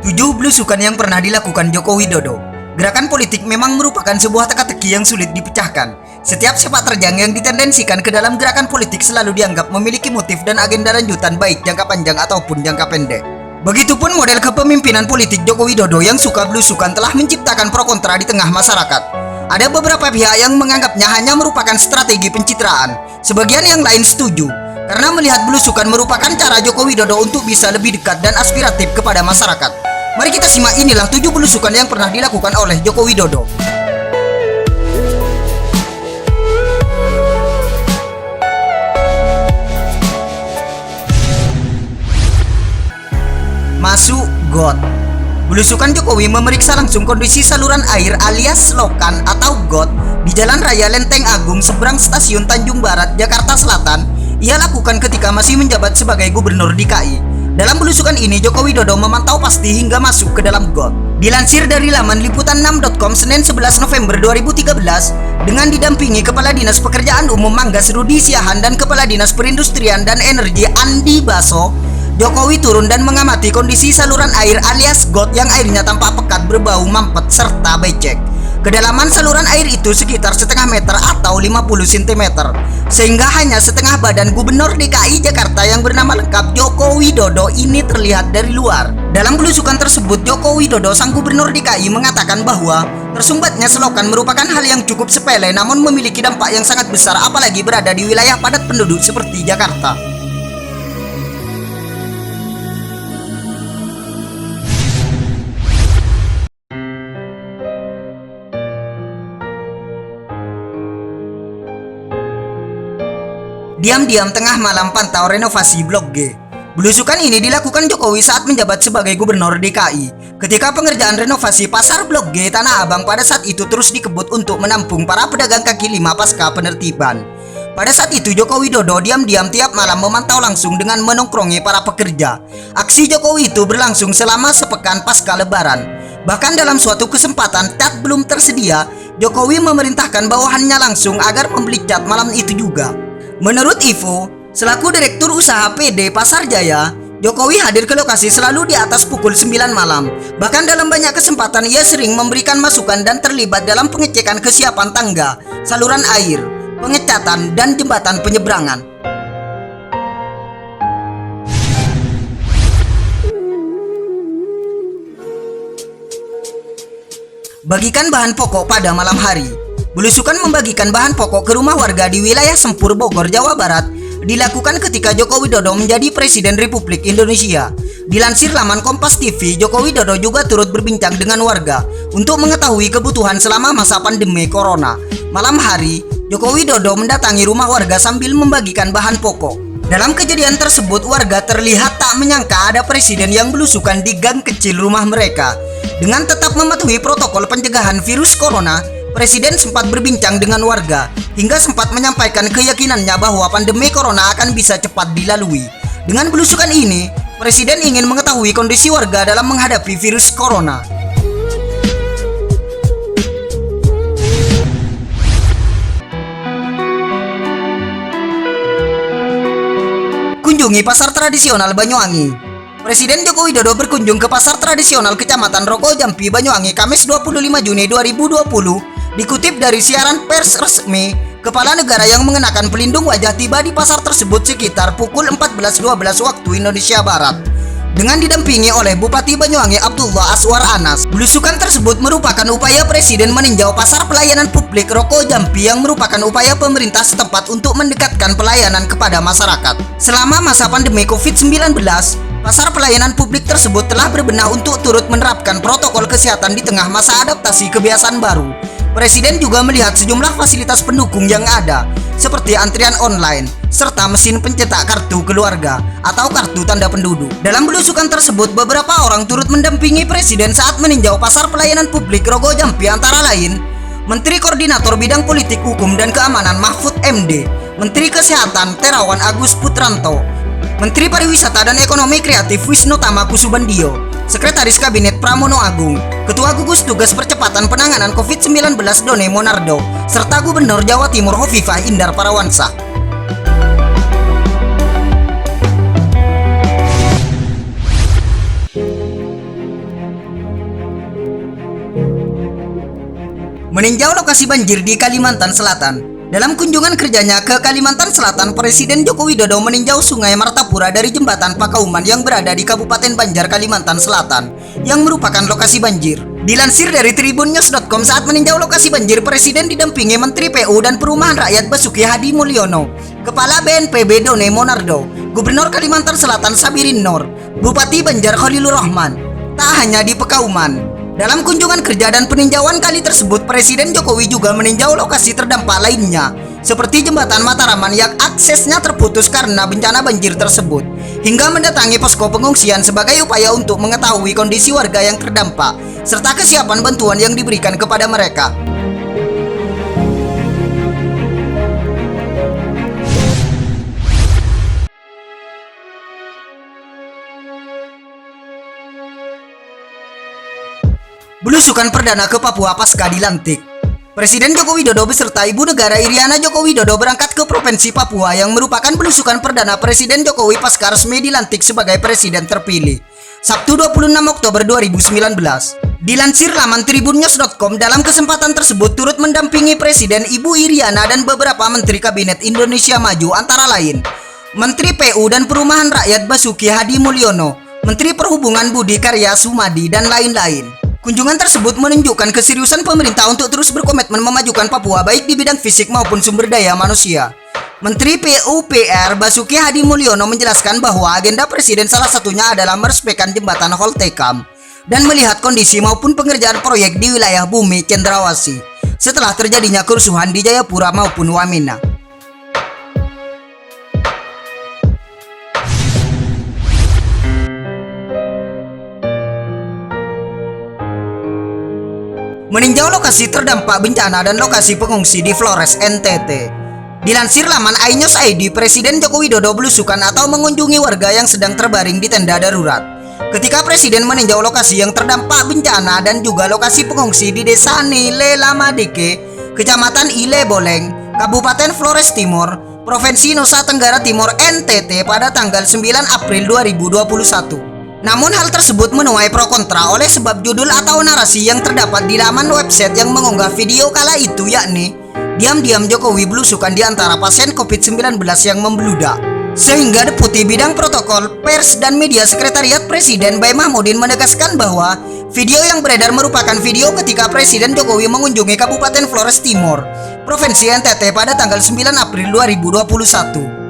7 belusukan yang pernah dilakukan Joko Widodo. Gerakan politik memang merupakan sebuah teka-teki yang sulit dipecahkan. Setiap sepak terjang yang ditendensikan ke dalam gerakan politik selalu dianggap memiliki motif dan agenda lanjutan baik jangka panjang ataupun jangka pendek. Begitupun model kepemimpinan politik Joko Widodo yang suka belusukan telah menciptakan pro kontra di tengah masyarakat. Ada beberapa pihak yang menganggapnya hanya merupakan strategi pencitraan. Sebagian yang lain setuju, karena melihat belusukan merupakan cara Joko Widodo untuk bisa lebih dekat dan aspiratif kepada masyarakat. Mari kita simak inilah 7 belusukan yang pernah dilakukan oleh Joko Widodo. Masuk got. Belusukan Jokowi memeriksa langsung kondisi saluran air alias selokan atau got di Jalan Raya Lenteng Agung seberang Stasiun Tanjung Barat, Jakarta Selatan. Ia lakukan ketika masih menjabat sebagai Gubernur DKI. Dalam belusukan ini, Joko Widodo memantau pasti hingga masuk ke dalam got. Dilansir dari laman liputan6.com Senin 11 November 2013, dengan didampingi Kepala Dinas Pekerjaan Umum Manggas Rudi Siahan dan Kepala Dinas Perindustrian dan Energi Andi Baso, Jokowi turun dan mengamati kondisi saluran air alias got yang airnya tampak pekat, berbau mampet serta becek. Kedalaman saluran air itu sekitar setengah meter atau 50 cm, sehingga hanya setengah badan Gubernur DKI Jakarta yang bernama lengkap Joko Widodo ini terlihat dari luar. Dalam belusukan tersebut, Joko Widodo sang Gubernur DKI mengatakan bahwa tersumbatnya selokan merupakan hal yang cukup sepele namun memiliki dampak yang sangat besar apalagi berada di wilayah padat penduduk seperti Jakarta. Diam-diam tengah malam pantau renovasi Blok G. Belusukan ini dilakukan Jokowi saat menjabat sebagai Gubernur DKI. Ketika pengerjaan renovasi pasar Blok G Tanah Abang pada saat itu terus dikebut untuk menampung para pedagang kaki lima pasca penertiban. Pada saat itu Joko Widodo diam-diam tiap malam memantau langsung dengan menongkrongi para pekerja. Aksi Jokowi itu berlangsung selama sepekan pasca Lebaran. Bahkan dalam suatu kesempatan cat belum tersedia, Jokowi memerintahkan bawahannya langsung agar membeli cat malam itu juga. Menurut Ivo, selaku Direktur Usaha PD Pasar Jaya, Jokowi hadir ke lokasi selalu di atas pukul 9 malam. Bahkan dalam banyak kesempatan ia sering memberikan masukan dan terlibat dalam pengecekan kesiapan tangga, saluran air, pengecatan, dan jembatan penyeberangan. Bagikan bahan pokok pada malam hari. Belusukan membagikan bahan pokok ke rumah warga di wilayah Sempur, Bogor, Jawa Barat dilakukan ketika Joko Widodo menjadi Presiden Republik Indonesia. Dilansir laman Kompas TV, Joko Widodo juga turut berbincang dengan warga untuk mengetahui kebutuhan selama masa pandemi Corona. Malam hari, Joko Widodo mendatangi rumah warga sambil membagikan bahan pokok. Dalam kejadian tersebut, warga terlihat tak menyangka ada presiden yang belusukan di gang kecil rumah mereka. Dengan tetap mematuhi protokol pencegahan virus corona, Presiden sempat berbincang dengan warga hingga sempat menyampaikan keyakinannya bahwa pandemi corona akan bisa cepat dilalui. Dengan belusukan ini, Presiden ingin mengetahui kondisi warga dalam menghadapi virus corona. Kunjungi pasar tradisional Banyuwangi. Presiden Joko Widodo berkunjung ke pasar tradisional Kecamatan Rogo Jampi, Banyuwangi, Kamis 25 Juni 2020. Dikutip dari siaran pers resmi, Kepala Negara yang mengenakan pelindung wajah tiba di pasar tersebut sekitar pukul 14.12 waktu Indonesia Barat. Dengan didampingi oleh Bupati Banyuwangi Abdullah Aswar Anas, belusukan tersebut merupakan upaya Presiden meninjau pasar pelayanan publik Rogo Jampi yang merupakan upaya pemerintah setempat untuk mendekatkan pelayanan kepada masyarakat. Selama masa pandemi COVID-19, pasar pelayanan publik tersebut telah berbenah untuk turut menerapkan protokol kesehatan di tengah masa adaptasi kebiasaan baru. Presiden juga melihat sejumlah fasilitas pendukung yang ada, seperti antrian online, serta mesin pencetak kartu keluarga atau kartu tanda penduduk. Dalam belusukan tersebut, beberapa orang turut mendampingi Presiden saat meninjau pasar pelayanan publik Rogo Jampi, antara lain Menteri Koordinator Bidang Politik Hukum dan Keamanan Mahfud MD, Menteri Kesehatan Terawan Agus Putranto, Menteri Pariwisata dan Ekonomi Kreatif Wisnu Tama Kusubandio, Sekretaris Kabinet Pramono Agung, Ketua Gugus Tugas Percepatan Penanganan COVID-19 Done Monardo, serta Gubernur Jawa Timur Hovifah Indar Parawansa. meninjau lokasi banjir di Kalimantan Selatan. Dalam kunjungan kerjanya ke Kalimantan Selatan, Presiden Joko Widodo meninjau Sungai Martapura dari Jembatan Pakauman yang berada di Kabupaten Banjar, Kalimantan Selatan, yang merupakan lokasi banjir. Dilansir dari tribunnews.com, saat meninjau lokasi banjir, Presiden didampingi Menteri PU dan Perumahan Rakyat Basuki Hadi Mulyono, Kepala BNPB Done Monardo, Gubernur Kalimantan Selatan Sabirin Nur, Bupati Banjar Khalilur Rahman. Tak hanya di Pakauman. Dalam kunjungan kerja dan peninjauan kali tersebut, Presiden Jokowi juga meninjau lokasi terdampak lainnya, seperti Jembatan Mataraman yang aksesnya terputus karena bencana banjir tersebut, hingga mendatangi posko pengungsian sebagai upaya untuk mengetahui kondisi warga yang terdampak, serta kesiapan bantuan yang diberikan kepada mereka. Belusukan perdana ke Papua pasca dilantik. Presiden Joko Widodo beserta Ibu Negara Iriana Joko Widodo berangkat ke Provinsi Papua yang merupakan belusukan perdana Presiden Jokowi pasca resmi dilantik sebagai Presiden terpilih, Sabtu 26 Oktober 2019. Dilansir laman tribunnews.com, dalam kesempatan tersebut turut mendampingi Presiden Ibu Iriana dan beberapa Menteri Kabinet Indonesia Maju, antara lain Menteri PU dan Perumahan Rakyat Basuki Hadi Mulyono, Menteri Perhubungan Budi Karya Sumadi, dan lain-lain. Kunjungan tersebut menunjukkan keseriusan pemerintah untuk terus berkomitmen memajukan Papua baik di bidang fisik maupun sumber daya manusia. Menteri PUPR Basuki Hadi Mulyono menjelaskan bahwa agenda Presiden salah satunya adalah meresmikan jembatan Holtekam dan melihat kondisi maupun pengerjaan proyek di wilayah Bumi Cendrawasih setelah terjadinya kerusuhan di Jayapura maupun Wamena. Meninjau lokasi terdampak bencana dan lokasi pengungsi di Flores, NTT. Dilansir laman iNews ID, Presiden Joko Widodo belusukan atau mengunjungi warga yang sedang terbaring di tenda darurat. Ketika Presiden meninjau lokasi yang terdampak bencana dan juga lokasi pengungsi di Desa Nile Lamadike, Kecamatan Ile Boleng, Kabupaten Flores Timur, Provinsi Nusa Tenggara Timur, NTT pada tanggal 9 April 2021. Namun hal tersebut menuai pro kontra oleh sebab judul atau narasi yang terdapat di laman website yang mengunggah video kala itu, yakni diam-diam Jokowi belusukan di antara pasien COVID-19 yang membeludak. Sehingga Deputi Bidang Protokol Pers dan Media Sekretariat Presiden Bae Mahmudin menegaskan bahwa video yang beredar merupakan video ketika Presiden Jokowi mengunjungi Kabupaten Flores Timur, Provinsi NTT pada tanggal 9 April 2021.